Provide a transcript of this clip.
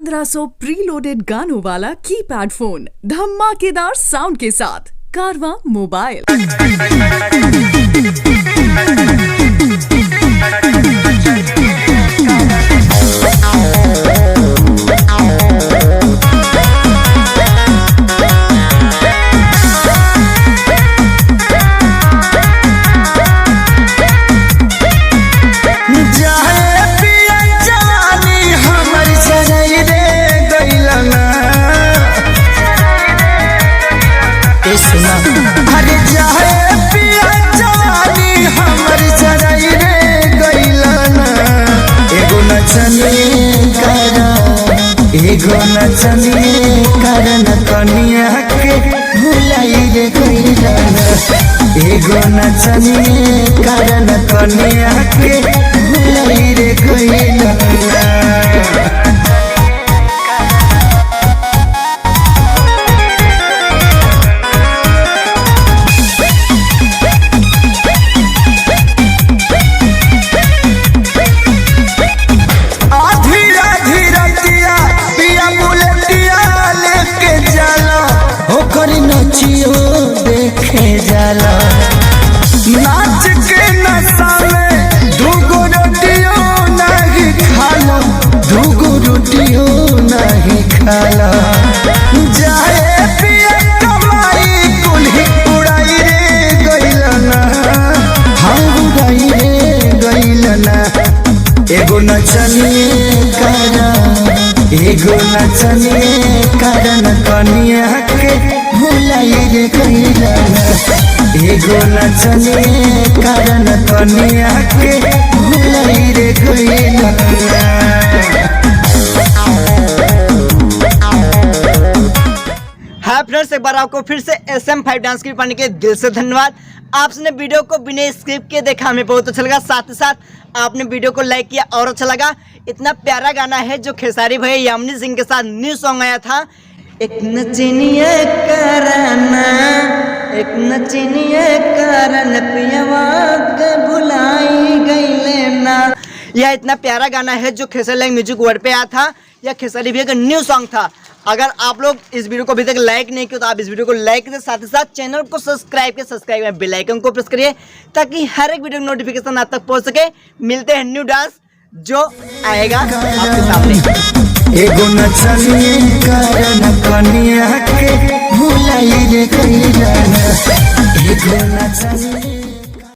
1500 preloaded गानों वाला keypad phone धमाकेदार साउंड के साथ कारवां मोबाइल। अरे जाए पिया जवानी हमर जराई रे गइलना। एगो नचनी करन कनिया के भुलाई रे गइलना। एगो नचनी करन कनिया के भुलाई रे गइलना। नचियो देखे जाला नाच के नशा में दूगो रोटियो नहीं खाला, दूगो रोटियो नहीं खाला। जाए पिया कमाई कुल्ही उड़ाई रे गइलना। हाँ उड़ाई रे गइलना। एगो नचनी करन कनिया के भुलाई रे गइलना। एगो नचनी करन कनिया के भुलाई रे गइलना। हाय फ्रेंड्स, एक बार आपको फिर से SM5 डांस की पाने के दिल से धन्यवाद। आपने वीडियो को बिना स्क्रिप्ट के देखा, हमें बहुत अच्छा लगा। साथ ही साथ आपने वीडियो को लाइक किया और अच्छा लगा। इतना प्यारा गाना है जो खेसारी भैया यामिनी सिंह के साथ न्यू सॉन्ग आया था, एक नचनिया करना, एक नचनिया करन पियवा के भुलाई गइले ना। यह इतना प्यारा गाना है जो खेसारी म्यूजिक वर्ड पे आया था। यह खेसारी भैया का न्यू सॉन्ग था। अगर आप लोग इस वीडियो को अभी तक लाइक नहीं किया तो आप इस वीडियो को लाइक करें। साथ ही साथ चैनल को सब्सक्राइब करें, बेल आइकन को प्रेस करिए ताकि हर एक वीडियो नोटिफिकेशन आप तक पहुंच सके। मिलते हैं न्यू डांस जो आएगा आपके सामने। एगो नचनी करन कनिया के भुलाई रे गइलना। एगो नचनी